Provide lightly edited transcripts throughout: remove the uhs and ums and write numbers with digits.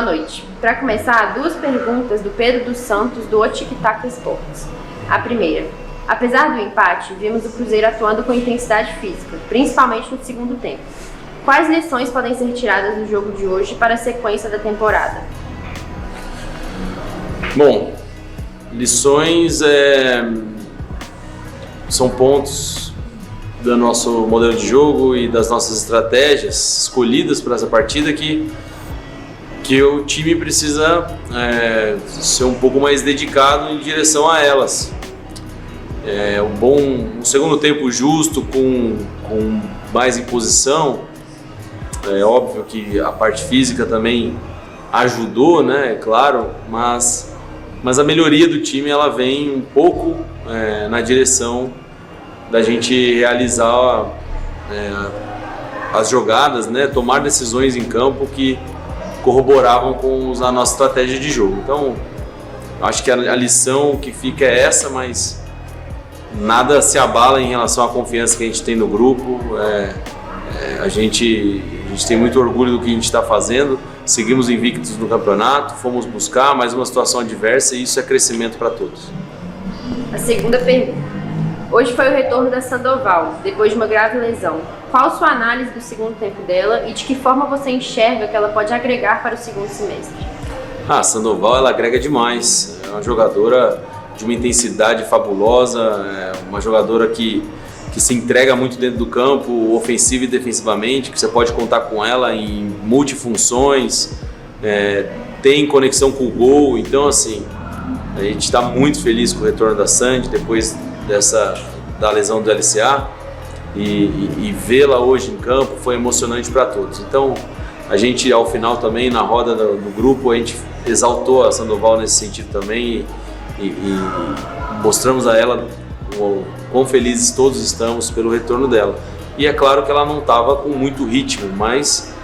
Boa noite. Para começar, duas perguntas do Pedro dos Santos, do O Tic Tac Esportes. A primeira: apesar do empate, vimos o Cruzeiro atuando com intensidade física, principalmente no segundo tempo. Quais lições podem ser tiradas do jogo de hoje para a sequência da temporada? Bom, lições são pontos do nosso modelo de jogo e das nossas estratégias escolhidas para essa partida que o time precisa ser um pouco mais dedicado em direção a elas. Um segundo tempo justo, com mais imposição. É óbvio que a parte física também ajudou, né? É claro, mas a melhoria do time ela vem um pouco na direção da gente realizar as jogadas, né? Tomar decisões em campo que corroboravam com a nossa estratégia de jogo. Então, acho que a lição que fica é essa, mas nada se abala em relação à confiança que a gente tem no grupo. A gente tem muito orgulho do que a gente está fazendo. Seguimos invictos no campeonato, fomos buscar mais uma situação adversa e isso é crescimento para todos. A segunda pergunta. Hoje foi o retorno da Sandoval, depois de uma grave lesão. Qual sua análise do segundo tempo dela e de que forma você enxerga que ela pode agregar para o segundo semestre? A Sandoval ela agrega demais. É uma jogadora de uma intensidade fabulosa, uma jogadora que se entrega muito dentro do campo, ofensiva e defensivamente, que você pode contar com ela em multifunções, tem conexão com o gol. Então, assim, a gente está muito feliz com o retorno da Sandy depois da lesão do LCA e vê-la hoje em campo foi emocionante para todos. Então, a gente, ao final também, na roda do grupo, a gente exaltou a Sandoval nesse sentido também e mostramos a ela quão felizes todos estamos pelo retorno dela. E é claro que ela não estava com muito ritmo, mas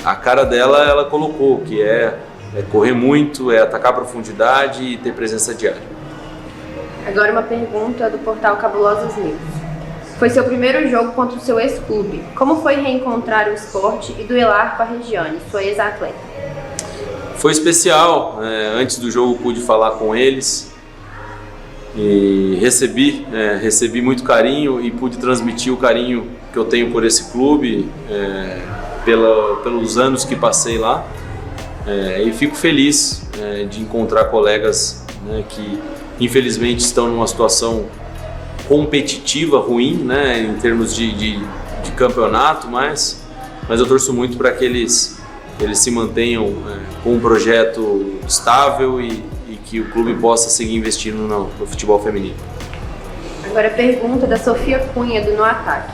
a cara dela ela colocou, que é correr muito, é atacar a profundidade e ter presença diária. Agora uma pergunta do portal Cabulosas News. Foi seu primeiro jogo contra o seu ex-clube. Como foi reencontrar o esporte e duelar com a Regiane, sua ex-atleta? Foi especial. Antes do jogo pude falar com eles e recebi muito carinho e pude transmitir o carinho que eu tenho por esse clube pelos anos que passei lá. E fico feliz de encontrar colegas que infelizmente estão numa situação competitiva ruim, né, em termos de campeonato, mas eu torço muito para que eles se mantenham com um projeto estável e que o clube possa seguir investindo no futebol feminino. Agora a pergunta da Sofia Cunha, do No Ataque.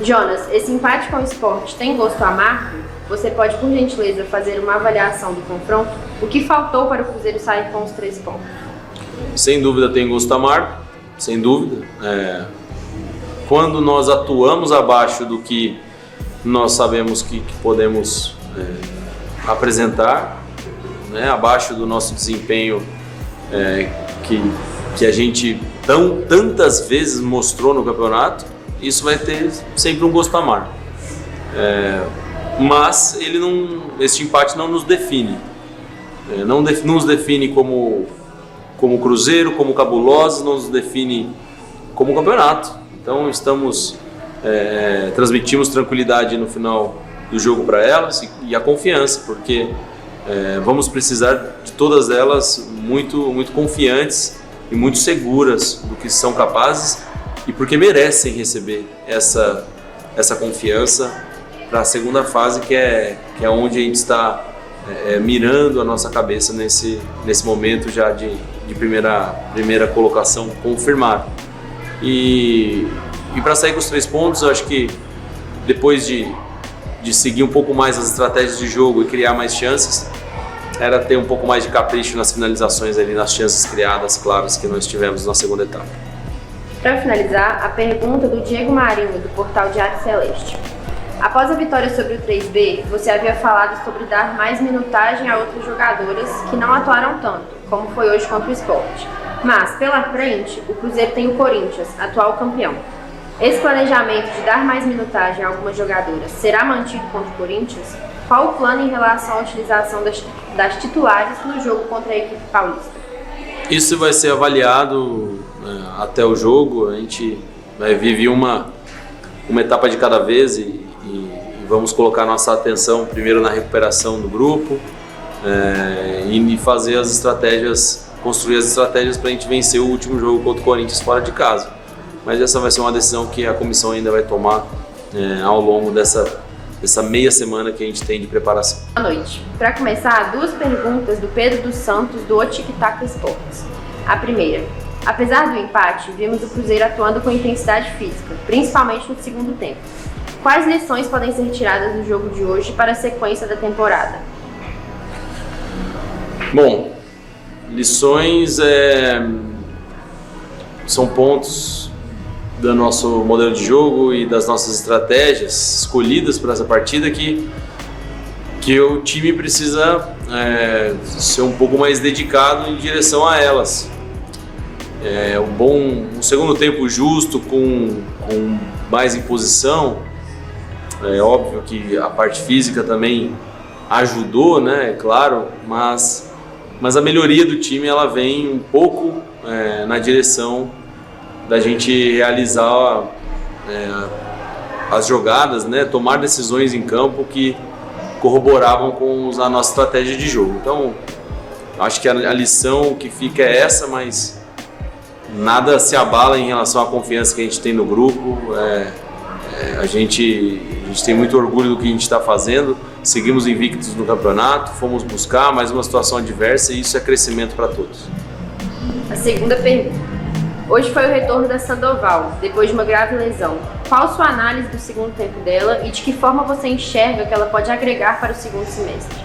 Jonas, esse empate com o esporte tem gosto amargo? Você pode, por gentileza, fazer uma avaliação do confronto? O que faltou para o Cruzeiro sair com os 3 pontos? Sem dúvida tem gosto amargo, sem dúvida. Quando nós atuamos abaixo do que nós sabemos que podemos apresentar, abaixo do nosso desempenho que a gente tantas vezes mostrou no campeonato, isso vai ter sempre um gosto amargo. Mas esse empate não nos define. Não nos define como Cruzeiro, como Cabulosas, não nos define como campeonato. Então transmitimos tranquilidade no final do jogo para elas e a confiança, porque vamos precisar de todas elas muito, muito confiantes e muito seguras do que são capazes e porque merecem receber essa confiança para a segunda fase, que é onde a gente está mirando a nossa cabeça nesse momento já de primeira colocação confirmada. E para sair com os 3 pontos, eu acho que depois de seguir um pouco mais as estratégias de jogo e criar mais chances, era ter um pouco mais de capricho nas finalizações ali, nas chances criadas claras que nós tivemos na segunda etapa. Para finalizar, a pergunta do Diego Marinho, do portal Diário Celeste. Após a vitória sobre o 3B, você havia falado sobre dar mais minutagem a outras jogadoras que não atuaram tanto, como foi hoje contra o Sport. Mas, pela frente, o Cruzeiro tem o Corinthians, atual campeão. Esse planejamento de dar mais minutagem a algumas jogadoras será mantido contra o Corinthians? qual o plano em relação à utilização das titulares no jogo contra a equipe paulista? Isso vai ser avaliado até o jogo. A gente vai viver uma etapa de cada vez e vamos colocar nossa atenção primeiro na recuperação do grupo e fazer as estratégias, construir as estratégias para a gente vencer o último jogo contra o Corinthians fora de casa. Mas essa vai ser uma decisão que a comissão ainda vai tomar ao longo dessa meia semana que a gente tem de preparação. Boa noite. Para começar, 2 perguntas do Pedro dos Santos, do Otic-Tac Esportes. A primeira: apesar do empate, vimos o Cruzeiro atuando com intensidade física, principalmente no segundo tempo. Quais lições podem ser tiradas do jogo de hoje para a sequência da temporada? Bom, lições são pontos do nosso modelo de jogo e das nossas estratégias escolhidas para essa partida que o time precisa ser um pouco mais dedicado em direção a elas. Um segundo tempo justo com mais imposição. É óbvio que a parte física também ajudou, né? Claro, mas a melhoria do time ela vem um pouco na direção da gente realizar as jogadas, né? Tomar decisões em campo que corroboravam com a nossa estratégia de jogo. Então, acho que a lição que fica é essa, mas nada se abala em relação à confiança que a gente tem no grupo. A gente tem muito orgulho do que a gente está fazendo, seguimos invictos no campeonato, fomos buscar mais uma situação adversa e isso é crescimento para todos. A segunda pergunta: hoje foi o retorno da Sandoval, depois de uma grave lesão. Qual sua análise do segundo tempo dela e de que forma você enxerga que ela pode agregar para o segundo semestre?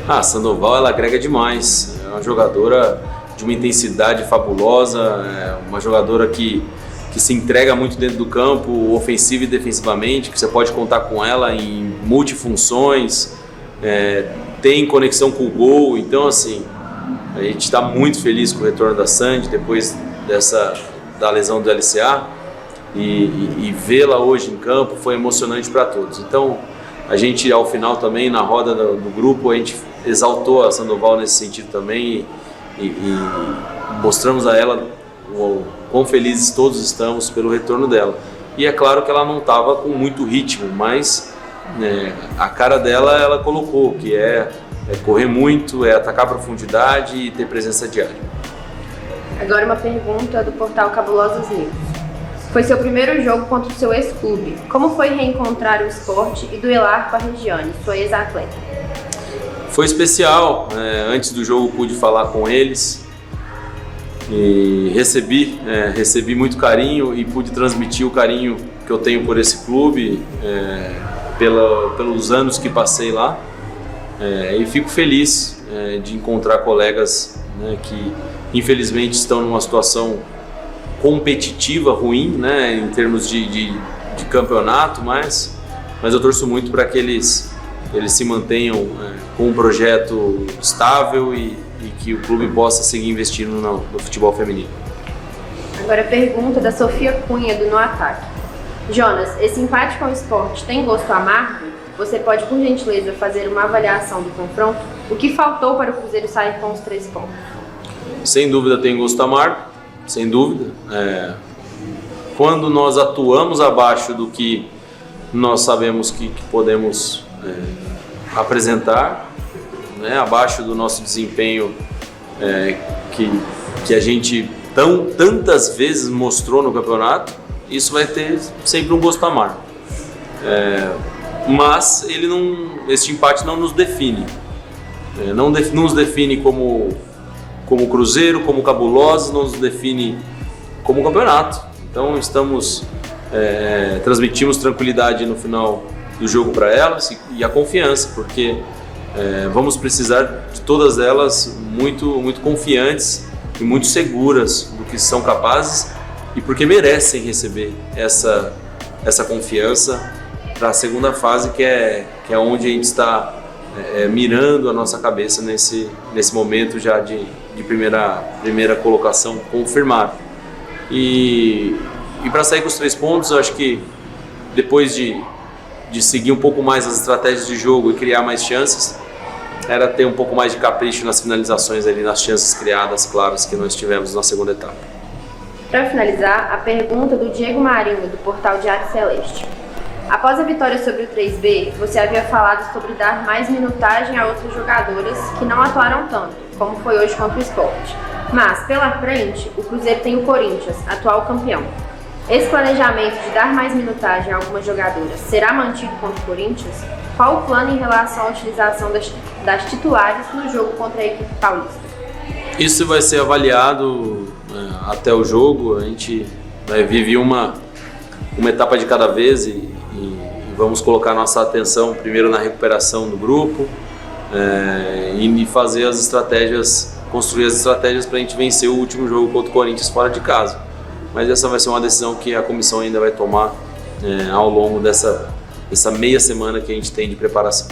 A Sandoval ela agrega demais, é uma jogadora de uma intensidade fabulosa, uma jogadora que se entrega muito dentro do campo, ofensivo e defensivamente, que você pode contar com ela em multifunções, tem conexão com o gol. Então, assim, a gente está muito feliz com o retorno da Sandy depois da lesão do LCA e vê-la hoje em campo foi emocionante para todos. Então, a gente, ao final também, na roda do grupo, a gente exaltou a Sandoval nesse sentido também e mostramos a ela o quão felizes todos estamos pelo retorno dela. E é claro que ela não estava com muito ritmo, mas a cara dela ela colocou, que é correr muito, é atacar a profundidade e ter presença diária. Agora uma pergunta do portal Cabulosos News. Foi seu primeiro jogo contra o seu ex-clube. Como foi reencontrar o esporte e duelar com a Regiane, sua ex-atleta? Foi especial. Antes do jogo pude falar com eles e recebi muito carinho e pude transmitir o carinho que eu tenho por esse clube pelos anos que passei lá, e fico feliz de encontrar colegas, né, que infelizmente estão numa situação competitiva ruim, né, em termos de campeonato, mas eu torço muito para que eles se mantenham com um projeto estável e que o clube possa seguir investindo no futebol feminino. Agora a pergunta da Sofia Cunha, do No Ataque. Jonas, esse empate com o Sport tem gosto amargo? Você pode, por gentileza, fazer uma avaliação do confronto? O que faltou para o Cruzeiro sair com os 3 pontos? Sem dúvida tem gosto amargo, sem dúvida. Quando nós atuamos abaixo do que nós sabemos que podemos apresentar, né, abaixo do nosso desempenho que a gente tantas vezes mostrou no campeonato, isso vai ter sempre um gosto amargo. Mas este empate não nos define. Não nos define como Cruzeiro, como Cabulosos, não nos define como campeonato. Então transmitimos tranquilidade no final do jogo para elas e a confiança, porque vamos precisar de todas elas muito, muito confiantes e muito seguras do que são capazes e porque merecem receber essa confiança para a segunda fase, que é onde a gente está mirando a nossa cabeça nesse momento já de primeira colocação confirmada. E para sair com os 3 pontos, eu acho que depois de de seguir um pouco mais as estratégias de jogo e criar mais chances, era ter um pouco mais de capricho nas finalizações ali, nas chances criadas claras que nós tivemos na segunda etapa. Para finalizar, a pergunta do Diego Marinho, do portal Diário Celeste. Após a vitória sobre o 3B, você havia falado sobre dar mais minutagem a outras jogadoras que não atuaram tanto, como foi hoje contra o Sport. Mas, pela frente, o Cruzeiro tem o Corinthians, atual campeão. Esse planejamento de dar mais minutagem a algumas jogadoras será mantido contra o Corinthians? Qual o plano em relação à utilização das titulares no jogo contra a equipe paulista? Isso vai ser avaliado até o jogo. A gente vive uma etapa de cada vez e vamos colocar nossa atenção primeiro na recuperação do grupo e fazer as estratégias, construir as estratégias para a gente vencer o último jogo contra o Corinthians fora de casa. Mas essa vai ser uma decisão que a comissão ainda vai tomar ao longo dessa meia semana que a gente tem de preparação.